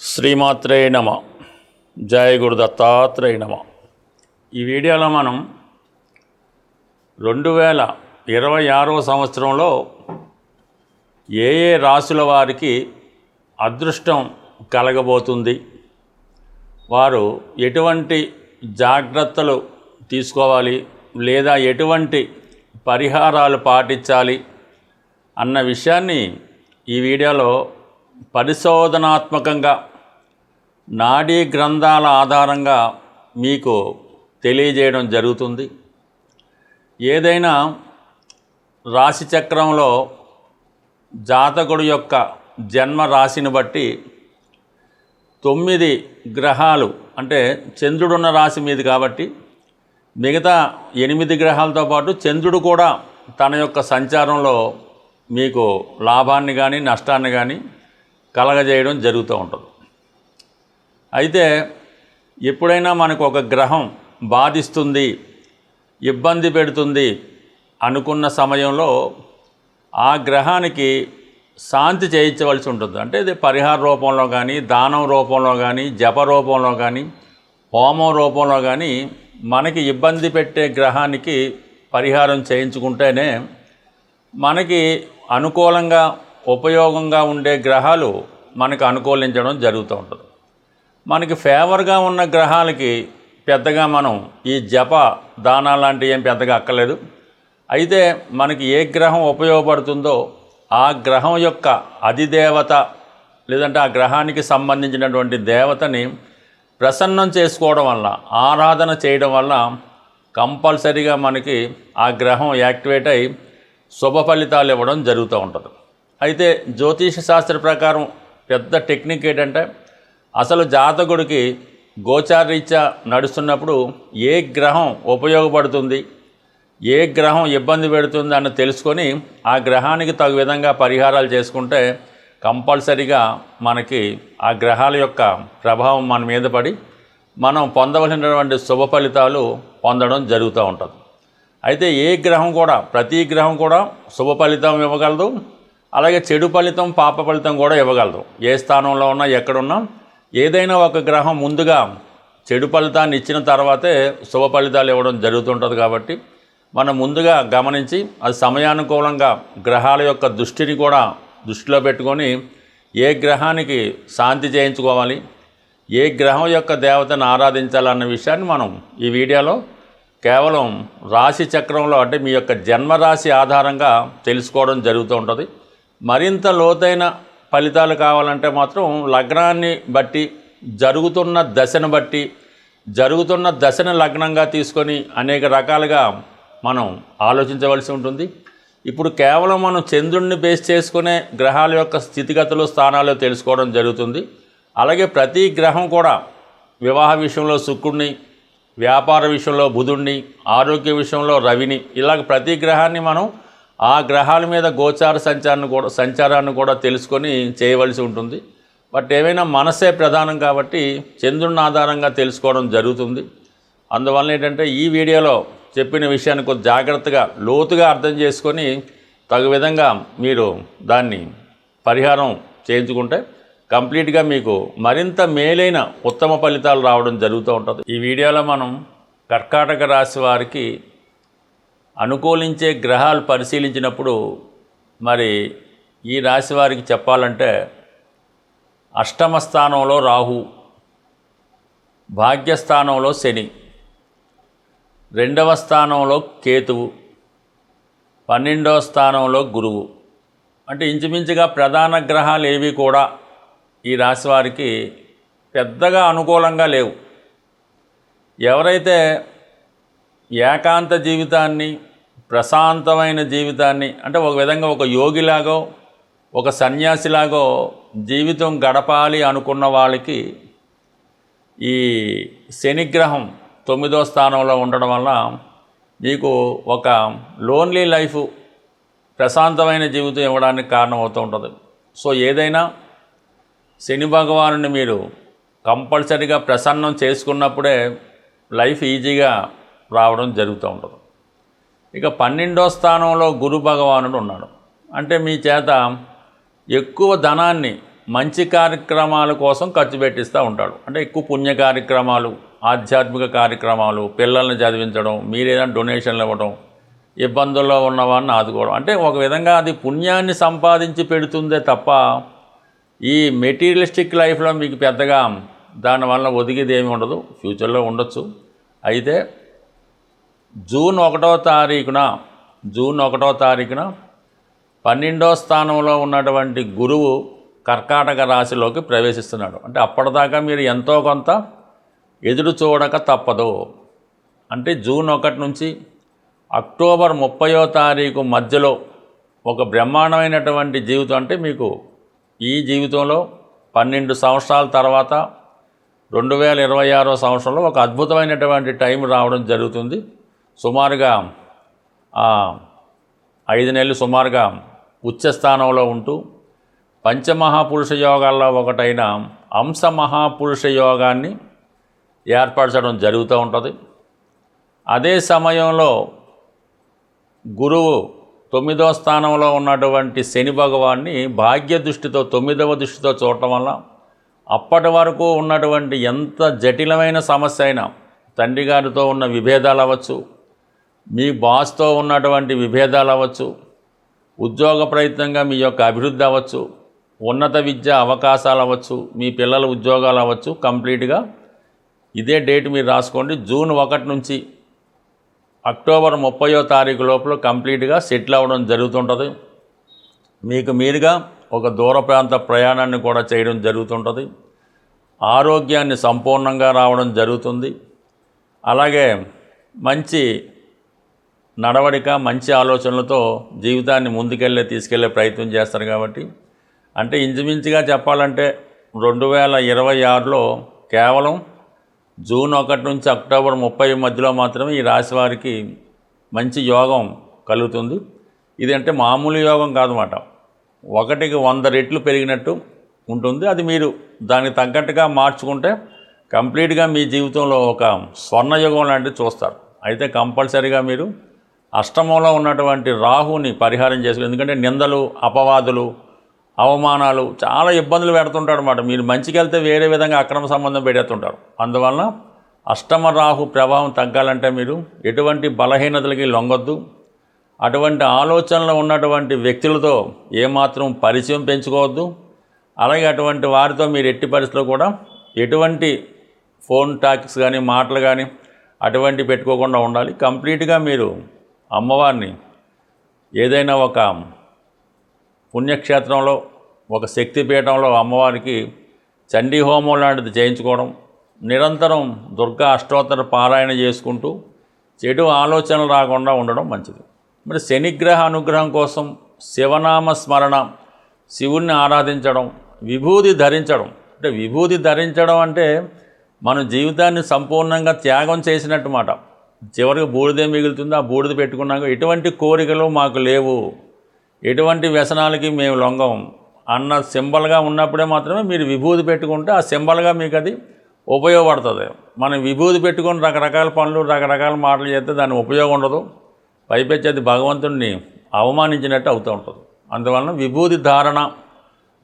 శ్రీమాత్రే నమ. జయ గురు దత్తాత్రేయ నమ. ఈ వీడియోలో మనం 2026వ సంవత్సరంలో ఏ రాశుల వారికి అదృష్టం కలగబోతుంది, వారు ఎటువంటి జాగ్రత్తలు తీసుకోవాలి లేదా ఎటువంటి పరిహారాలు పాటించాలి అన్న విషయాన్ని ఈ వీడియోలో పరిశోధనాత్మకంగా నాడీ గ్రంథాల ఆధారంగా మీకు తెలియజేయడం జరుగుతుంది. ఏదైనా రాశి చక్రంలో జాతకుడు యొక్క జన్మ రాశిని బట్టి 9 గ్రహాలు, అంటే చంద్రుడున్న రాశి మీది కాబట్టి మిగతా 8 గ్రహాలతో పాటు చంద్రుడు కూడా తన యొక్క సంచారంలో మీకు లాభాన్ని కానీ నష్టాన్ని కానీ కలగజేయడం జరుగుతూ ఉంటుంది. అయితే ఎప్పుడైనా మనకు ఒక గ్రహం బాధిస్తుంది, ఇబ్బంది పెడుతుంది అనుకున్న సమయంలో ఆ గ్రహానికి శాంతి చేయించవలసి ఉంటుంది. అంటే ఇది పరిహార రూపంలో కానీ, దానం రూపంలో కానీ, జప రూపంలో కానీ, హోమం రూపంలో కానీ మనకి ఇబ్బంది పెట్టే గ్రహానికి పరిహారం చేయించుకుంటేనే మనకి అనుకూలంగా ఉపయోగంగా ఉండే గ్రహాలు మనకు అనుకూలించడం జరుగుతూ ఉంటుంది. మనకి ఫేవర్గా ఉన్న గ్రహాలకి పెద్దగా మనం ఈ జప దానాలు లాంటివి ఏం పెద్దగా అక్కర్లేదు. అయితే మనకి ఏ గ్రహం ఉపయోగపడుతుందో ఆ గ్రహం యొక్క అధిదేవత లేదంటే ఆ గ్రహానికి సంబంధించినటువంటి దేవతని ప్రసన్నం చేసుకోవడం వల్ల, ఆరాధన చేయడం వల్ల కంపల్సరీగా మనకి ఆ గ్రహం యాక్టివేట్ అయి శుభ ఫలితాలు ఇవ్వడం జరుగుతూ ఉంటుంది. అయితే జ్యోతిష శాస్త్ర ప్రకారం పెద్ద టెక్నిక్ ఏంటంటే, అసలు జాతకుడికి గోచారరీత్యా నడుస్తున్నప్పుడు ఏ గ్రహం ఉపయోగపడుతుంది, ఏ గ్రహం ఇబ్బంది పెడుతుంది అని తెలుసుకొని ఆ గ్రహానికి తగు విధంగా పరిహారాలు చేసుకుంటే కంపల్సరీగా మనకి ఆ గ్రహాల యొక్క ప్రభావం మన మీద పడి మనం పొందవలసినటువంటి శుభ ఫలితాలు పొందడం జరుగుతూ ఉంటుంది. అయితే ఏ గ్రహం కూడా, ప్రతి గ్రహం కూడా శుభ ఫలితం ఇవ్వగలదు, అలాగే చెడు ఫలితం, పాప ఫలితం కూడా ఇవ్వగలదు. ఏ స్థానంలో ఉన్నా ఎక్కడున్నా ఏదైనా ఒక గ్రహం ముందుగా చెడు ఫలితాన్ని ఇచ్చిన తర్వాతే శుభ ఫలితాలు ఇవ్వడం జరుగుతుంటుంది. కాబట్టి మనం ముందుగా గమనించి అది సమయానుకూలంగా గ్రహాల యొక్క దృష్టిని కూడా దృష్టిలో పెట్టుకొని ఏ గ్రహానికి శాంతి చేయించుకోవాలి, ఏ గ్రహం యొక్క దేవతను ఆరాధించాలన్న విషయాన్ని మనం ఈ వీడియోలో కేవలం రాశి చక్రంలో, అంటే మీ యొక్క జన్మరాశి ఆధారంగా తెలుసుకోవడం జరుగుతూ ఉంటుంది. మరింత లోతైన ఫలితాలు కావాలంటే మాత్రం లగ్నాన్ని బట్టి, జరుగుతున్న దశను లగ్నంగా తీసుకొని అనేక రకాలుగా మనం ఆలోచించవలసి ఉంటుంది. ఇప్పుడు కేవలం మనం చంద్రుడిని బేస్ చేసుకునే గ్రహాల యొక్క స్థితిగతులు, స్థానాలు తెలుసుకోవడం జరుగుతుంది. అలాగే ప్రతి గ్రహం కూడా వివాహ విషయంలో శుక్రుడిని, వ్యాపార విషయంలో బుధుడిని, ఆరోగ్య విషయంలో రవిని, ఇలాగ ప్రతి గ్రహాన్ని మనం ఆ గ్రహాల మీద గోచార సంచారాన్ని కూడా తెలుసుకొని చేయవలసి ఉంటుంది. బట్ ఏమైనా మనసే ప్రధానం కాబట్టి చంద్రుని ఆధారంగా తెలుసుకోవడం జరుగుతుంది. అందువల్ల ఏంటంటే ఈ వీడియోలో చెప్పిన విషయాన్ని కొంచెం జాగ్రత్తగా, లోతుగా అర్థం చేసుకొని తగు విధంగా మీరు దాన్ని పరిహారం చేయించుకుంటే కంప్లీట్గా మీకు మరింత మేలైన ఉత్తమ ఫలితాలు రావడం జరుగుతూ ఉంటుంది. ఈ వీడియోలో మనం కర్కాటక రాశి వారికి అనుకూలించే గ్రహాలు పరిశీలించినప్పుడు మరి ఈ రాశి వారికి చెప్పాలంటే అష్టమ స్థానంలో రాహు, భాగ్యస్థానంలో శని, 2వ స్థానంలో కేతువు, 12వ స్థానంలో గురువు. అంటే ఇంచుమించుగా ప్రధాన గ్రహాలు ఏవి కూడా ఈ రాశి వారికి పెద్దగా అనుకూలంగా లేవు. ఎవరైతే ఏకాంత జీవితాన్ని, ప్రశాంతమైన జీవితాన్ని, అంటే ఒక విధంగా ఒక యోగిలాగో ఒక సన్యాసిలాగో జీవితం గడపాలి అనుకున్న వాళ్ళకి ఈ శనిగ్రహం 9వ స్థానంలో ఉండడం వల్ల మీకు ఒక లోన్లీ లైఫ్, ప్రశాంతమైన జీవితం ఇవ్వడానికి కారణమవుతూ ఉంటుంది. సో ఏదైనా శని భగవానుని మీరు కంపల్సరీగా ప్రసన్నం చేసుకున్నప్పుడే లైఫ్ ఈజీగా రావడం జరుగుతూ ఉంటుంది. ఇక 12వ స్థానంలో గురు భగవానుడు ఉన్నాడు. అంటే మీ చేత ఎక్కువ ధనాన్ని మంచి కార్యక్రమాల కోసం ఖర్చు పెట్టిస్తూ ఉంటాడు. అంటే ఎక్కువ పుణ్య కార్యక్రమాలు, ఆధ్యాత్మిక కార్యక్రమాలు, పిల్లల్ని చదివించడం, మీరేదైనా డొనేషన్లు ఇవ్వడం, ఇబ్బందుల్లో ఉన్నవాడిని ఆదుకోవడం, అంటే ఒక విధంగా అది పుణ్యాన్ని సంపాదించి పెడుతుందే తప్ప ఈ మెటీరియలిస్టిక్ లైఫ్లో మీకు పెద్దగా దానివల్ల ఒదిగేది ఏమి ఉండదు. ఫ్యూచర్లో ఉండొచ్చు. అయితే జూన్ 1వ తారీఖున 12వ స్థానంలో ఉన్నటువంటి గురువు కర్కాటక రాశిలోకి ప్రవేశిస్తున్నాడు. అంటే అప్పటిదాకా మీరు ఎంతో కొంత ఎదురు చూడక తప్పదు. అంటే జూన్ 1 నుంచి అక్టోబర్ 30వ తారీఖు మధ్యలో ఒక బ్రహ్మాండమైనటువంటి జీవితం, అంటే మీకు ఈ జీవితంలో 12 సంవత్సరాల తర్వాత 2026వ సంవత్సరంలో ఒక అద్భుతమైనటువంటి టైం రావడం జరుగుతుంది. సుమారుగా 5 నెలలు సుమారుగా ఉచ్చస్థానంలో ఉంటూ పంచమహాపురుష యోగాల్లో ఒకటైన అంశ మహాపురుష యోగాన్ని ఏర్పరచడం జరుగుతూ ఉంటుంది. అదే సమయంలో గురువు 9వ స్థానంలో ఉన్నటువంటి శని భగవాన్ని భాగ్య దృష్టితో 9వ దృష్టితో చూడటం వల్ల అప్పటి వరకు ఉన్నటువంటి ఎంత జటిలమైన సమస్య అయినా, తండ్రి గారితో ఉన్న విభేదాలు అవ్వచ్చు, మీ బాస్తో ఉన్నటువంటి విభేదాలు అవ్వచ్చు, ఉద్యోగ ప్రయత్నంగా మీ యొక్క అభివృద్ధి అవ్వచ్చు, ఉన్నత విద్య అవకాశాలు అవ్వచ్చు, మీ పిల్లల ఉద్యోగాలు అవ్వచ్చు, కంప్లీట్గా ఇదే డేట్ మీరు రాసుకోండి. జూన్ 1 నుంచి అక్టోబర్ 30వ తారీఖు లోపల కంప్లీట్గా సెటిల్ అవ్వడం జరుగుతుంటుంది. మీకు మీరుగా ఒక దూర ప్రాంత ప్రయాణాన్ని కూడా చేయడం జరుగుతుంటుంది. ఆరోగ్యాన్ని సంపూర్ణంగా రావడం జరుగుతుంది. అలాగే మంచి నడవడిక, మంచి ఆలోచనలతో జీవితాన్ని తీసుకెళ్లే ప్రయత్నం చేస్తారు. కాబట్టి అంటే ఇంచుమించుగా చెప్పాలంటే 2026లో కేవలం జూన్ 1 నుంచి అక్టోబర్ 30 మధ్యలో మాత్రమే ఈ రాశి వారికి మంచి యోగం కలుగుతుంది. ఇది అంటే మామూలు యోగం కాదన్నమాట. 1కి 100 రెట్లు పెరిగినట్టు ఉంటుంది. అది మీరు దానికి తగ్గట్టుగా మార్చుకుంటే కంప్లీట్గా మీ జీవితంలో ఒక స్వర్ణయుగం లాంటిది చూస్తారు. అయితే కంపల్సరీగా మీరు అష్టమంలో ఉన్నటువంటి రాహుని పరిహారం చేసుకోవాలి. ఎందుకంటే నిందలు, అపవాదులు, అవమానాలు చాలా ఇబ్బందులు పెడుతుంటాడు అన్నమాట. మీరు మంచికి వెళ్తే వేరే విధంగా అక్రమ సంబంధం పెడుతుంటారు. అందువలన అష్టమ రాహు ప్రభావం తగ్గాలంటే మీరు ఎటువంటి బలహీనతలకి లొంగొద్దు. అటువంటి ఆలోచనలు ఉన్నటువంటి వ్యక్తులతో ఏమాత్రం పరిచయం పెంచుకోవద్దు. అలాగే అటువంటి వారితో మీరు ఎట్టి పరిస్థితుల్లో కూడా ఎటువంటి ఫోన్ టాక్స్ కానీ, మాటలు కానీ అటువంటి పెట్టుకోకుండా ఉండాలి. కంప్లీట్గా మీరు అమ్మవారిని ఏదైనా ఒక పుణ్యక్షేత్రంలో, ఒక శక్తిపీఠంలో అమ్మవారికి చండీ హోమం లాంటిది చేయించుకోవడం, నిరంతరం దుర్గా అష్టోత్తర పారాయణ చేసుకుంటూ చెడు ఆలోచనలు రాకుండా ఉండడం మంచిది. మరి శనిగ్రహ అనుగ్రహం కోసం శివనామ స్మరణ, శివుణ్ణి ఆరాధించడం, విభూది ధరించడం. అంటే విభూది ధరించడం అంటే మన జీవితాన్ని సంపూర్ణంగా త్యాగం చేసినట్టు మాట. చివరికి బూడిదే మిగులుతుంది. ఆ బూడిద పెట్టుకున్నాక ఎటువంటి కోరికలు మాకు లేవు, ఎటువంటి వ్యసనాలకి మేము లొంగం అన్న సింబల్గా ఉన్నప్పుడే మాత్రమే మీరు విభూది పెట్టుకుంటే ఆ సింబల్గా మీకు అది ఉపయోగపడుతుంది. మనం విభూది పెట్టుకొని రకరకాల పనులు, రకరకాల మాటలు చేస్తే దాని ఉపయోగం ఉండదు. పైపెచ్చి అది భగవంతుడిని అవమానించినట్టు అవుతూ ఉంటుంది. అందువలన విభూది ధారణ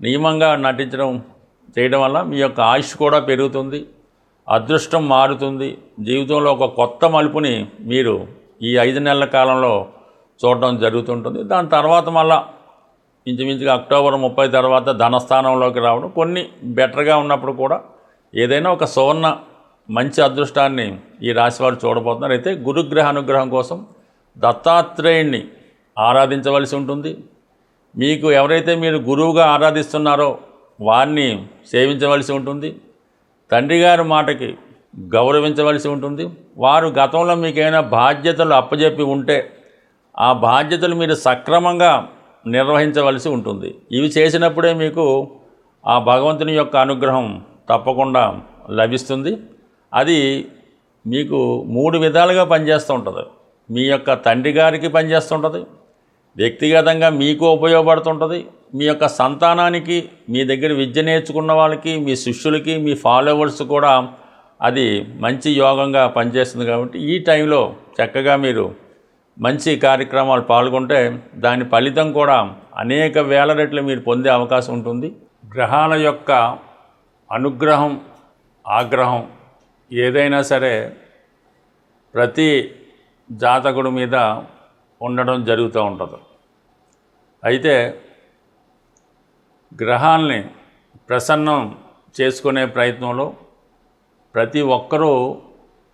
నియమంగా చేయడం వల్ల మీ యొక్క ఆయుష్ కూడా పెరుగుతుంది, అదృష్టం మారుతుంది. జీవితంలో ఒక కొత్త మలుపుని మీరు ఈ 5 నెలల కాలంలో చూడడం జరుగుతుంటుంది. దాని తర్వాత మళ్ళా ఇంచుమించుగా అక్టోబర్ 30 తర్వాత ధనస్థానంలోకి రావడం, కొన్ని బెటర్గా ఉన్నప్పుడు కూడా ఏదైనా ఒక సువర్ణ మంచి అదృష్టాన్ని ఈ రాశివారు చూడబోతున్నారు. అయితే గురుగ్రహ అనుగ్రహం కోసం దత్తాత్రేయుణ్ణి ఆరాధించవలసి ఉంటుంది. మీకు ఎవరైతే మీరు గురువుగా ఆరాధిస్తున్నారో వారిని సేవించవలసి ఉంటుంది. తండ్రి గారి మాటకి గౌరవించవలసి ఉంటుంది. వారు గతంలో మీకు ఏమైనా బాధ్యతలు అప్పజెప్పి ఉంటే ఆ బాధ్యతలు మీరు సక్రమంగా నిర్వహించవలసి ఉంటుంది. ఇవి చేసినప్పుడే మీకు ఆ భగవంతుని యొక్క అనుగ్రహం తప్పకుండా లభిస్తుంది. అది మీకు 3 విధాలుగా పనిచేస్తూ ఉంటుంది. మీ యొక్క తండ్రి గారికి పనిచేస్తుంటుంది, వ్యక్తిగతంగా మీకు ఉపయోగపడుతుంటుంది, మీ యొక్క సంతానానికి, మీ దగ్గర విద్య నేర్చుకున్న వాళ్ళకి, మీ శిష్యులకి, మీ ఫాలోవర్స్ కూడా అది మంచి యోగంగా పనిచేస్తుంది. కాబట్టి ఈ టైంలో చక్కగా మీరు మంచి కార్యక్రమాలు పాల్గొంటే దాని ఫలితం కూడా అనేక వేల రెట్లు మీరు పొందే అవకాశం ఉంటుంది. గ్రహాల యొక్క అనుగ్రహం ఆగ్రహం ఏదైనా సరే ప్రతి జాతకుడి మీద ఉండడం జరుగుతూ ఉంటుంది. అయితే గ్రహాల్ని ప్రసన్నం చేసుకునే ప్రయత్నంలో ప్రతి ఒక్కరూ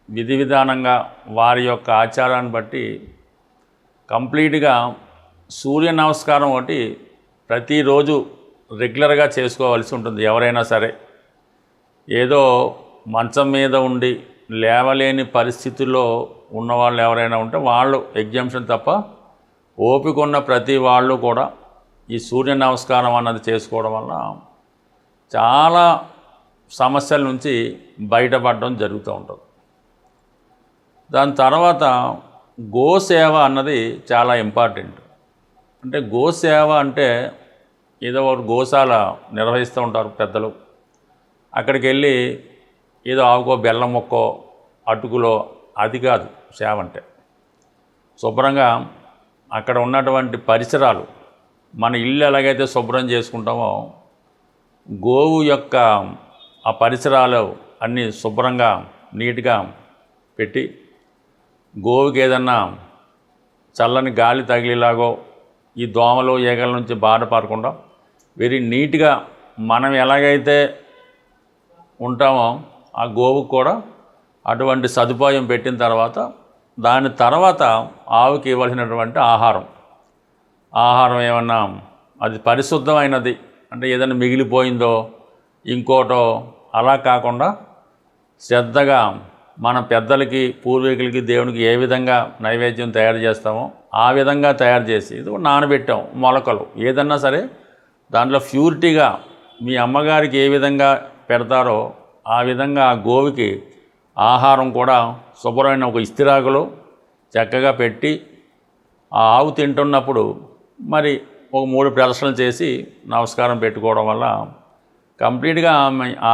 విధి విధానంగా వారి యొక్క ఆచారాన్ని బట్టి కంప్లీట్గా సూర్య నమస్కారం ఒకటి ప్రతిరోజు రెగ్యులర్గా చేసుకోవాల్సి ఉంటుంది. ఎవరైనా సరే ఏదో మంచం మీద ఉండి లేవలేని పరిస్థితుల్లో ఉన్నవాళ్ళు ఎవరైనా ఉంటే వాళ్ళు ఎగ్జామ్షన్ తప్ప ఓపిక ఉన్న ప్రతి వాళ్ళు కూడా ఈ సూర్య నమస్కారం అన్నది చేసుకోవడం వల్ల చాలా సమస్యల నుంచి బయటపడడం జరుగుతూ ఉంటుంది. దాని తర్వాత గోసేవ అన్నది చాలా ఇంపార్టెంట్. అంటే గోసేవ అంటే ఏదో ఒక గోశాల నిర్వహిస్తూ ఉంటారు పెద్దలు. అక్కడికి వెళ్ళి ఏదో ఆవుకో బెల్లం మొక్కో అటుకులో అది కాదు సేవ అంటే. శుభ్రంగా అక్కడ ఉన్నటువంటి పరిసరాలు మన ఇల్లు ఎలాగైతే శుభ్రం చేసుకుంటామో గోవు యొక్క ఆ పరిసరాలు అన్నీ శుభ్రంగా నీట్గా పెట్టి గోవుకి ఏదన్నా చల్లని గాలి తగిలేలాగో ఈ దోమలు ఈగల నుంచి బాధపడకుండా వెరీ నీట్గా మనం ఎలాగైతే ఉంటామో ఆ గోవుకు కూడా అటువంటి సదుపాయం పెట్టిన తర్వాత దాని తర్వాత ఆవుకి ఇవ్వాల్సినటువంటి ఆహారం ఏమన్నా అది పరిశుద్ధమైనది అంటే ఏదైనా మిగిలిపోయిందో ఇంకోటో అలా కాకుండా శ్రద్ధగా మన పెద్దలకి పూర్వీకులకి దేవునికి ఏ విధంగా నైవేద్యం తయారు చేస్తామో ఆ విధంగా తయారు చేసి ఇది నానబెట్టాం మొలకలు ఏదన్నా సరే దాంట్లో ప్యూరిటీగా మీ అమ్మగారికి ఏ విధంగా పెడతారో ఆ విధంగా ఆ గోవుకి ఆహారం కూడా శుభ్రమైన ఒక ఇస్తిరాకులో చక్కగా పెట్టి ఆ ఆవు తింటున్నప్పుడు మరి ఒక 3 ప్రదర్శనలు చేసి నమస్కారం పెట్టుకోవడం వల్ల కంప్లీట్గా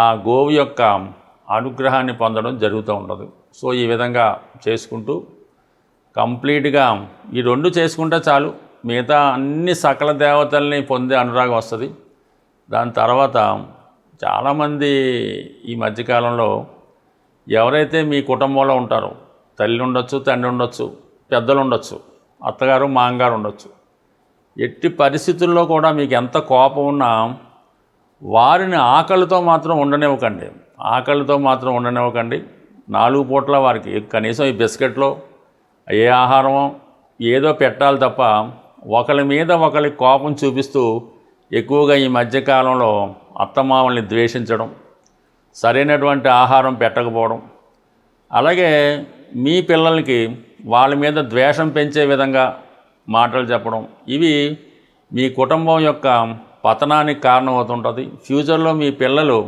ఆ గోవు యొక్క అనుగ్రహాన్ని పొందడం జరుగుతూ ఉంటుంది. సో ఈ విధంగా చేసుకుంటూ కంప్లీట్గా ఈ 2 చేసుకుంటే చాలు, మిగతా అన్ని సకల దేవతల్ని పొందే అనురాగం వస్తుంది. దాని తర్వాత చాలామంది ఈ మధ్యకాలంలో ఎవరైతే మీ కుటుంబంలో ఉంటారో తల్లి ఉండొచ్చు, తండ్రి ఉండొచ్చు, పెద్దలు ఉండొచ్చు, అత్తగారు మామగారు ఉండొచ్చు, ఎట్టి పరిస్థితుల్లో కూడా మీకు ఎంత కోపం ఉన్నా వారిని ఆకలితో మాత్రం ఉండనివ్వకండి. 4 పూట్ల వారికి కనీసం ఈ బిస్కెట్లో ఏ ఆహారమో ఏదో పెట్టాలి తప్ప ఒకరి మీద ఒకరి కోపం చూపిస్తూ ఎక్కువగా ఈ మధ్యకాలంలో అత్తమామల్ని ద్వేషించడం, సరైనటువంటి ఆహారం పెట్టకపోవడం, అలాగే మీ పిల్లలకి వాళ్ళ మీద ద్వేషం పెంచే విధంగా మాటలు చెప్పడం, ఇవి మీ కుటుంబం యొక్క పతనానికి కారణమవుతుంటుంది. ఫ్యూచర్లో మీ పిల్లలు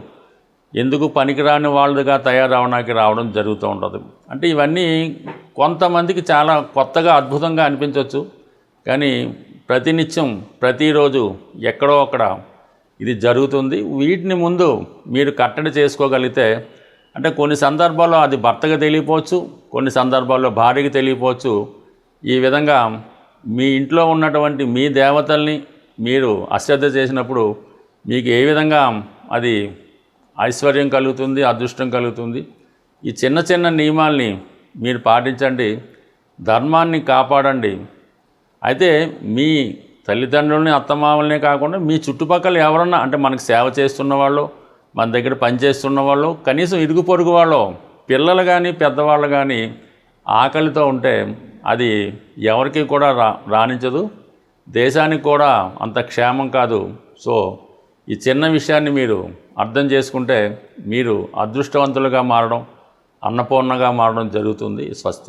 ఎందుకు పనికిరాని వాళ్ళుగా తయారవడానికి రావడం జరుగుతూ ఉంటుంది. అంటే ఇవన్నీ కొంతమందికి చాలా కొత్తగా అద్భుతంగా అనిపించవచ్చు, కానీ ప్రతినిత్యం ప్రతిరోజు ఎక్కడో అక్కడ ఇది జరుగుతుంది. వీటిని ముందు మీరు కట్టడి చేసుకోగలిగితే అంటే కొన్ని సందర్భాల్లో అది భర్తకు తెలియపోవచ్చు, కొన్ని సందర్భాల్లో భార్యకి తెలియపోవచ్చు. ఈ విధంగా మీ ఇంట్లో ఉన్నటువంటి మీ దేవతల్ని మీరు అశ్రద్ధ చేసినప్పుడు మీకు ఏ విధంగా అది ఐశ్వర్యం కలుగుతుంది, అదృష్టం కలుగుతుంది. ఈ చిన్న చిన్న నియమాల్ని మీరు పాటించండి, ధర్మాన్ని కాపాడండి. అయితే మీ తల్లిదండ్రులని అత్తమామలనే కాకుండా మీ చుట్టుపక్కల ఎవరన్నా అంటే మనకు సేవ చేస్తున్న వాళ్ళు, మన దగ్గర పనిచేస్తున్న వాళ్ళు, కనీసం ఇరుగు పొరుగు వాళ్ళు, పిల్లలు కానీ పెద్దవాళ్ళు కానీ ఆకలితో ఉంటే అది ఎవరికి కూడా రాణించదు, దేశానికి కూడా అంత క్షేమం కాదు. సో ఈ చిన్న విషయాన్ని మీరు అర్థం చేసుకుంటే మీరు అదృష్టవంతులుగా మారడం, అన్నపూర్ణగా మారడం జరుగుతుంది. స్వస్తి.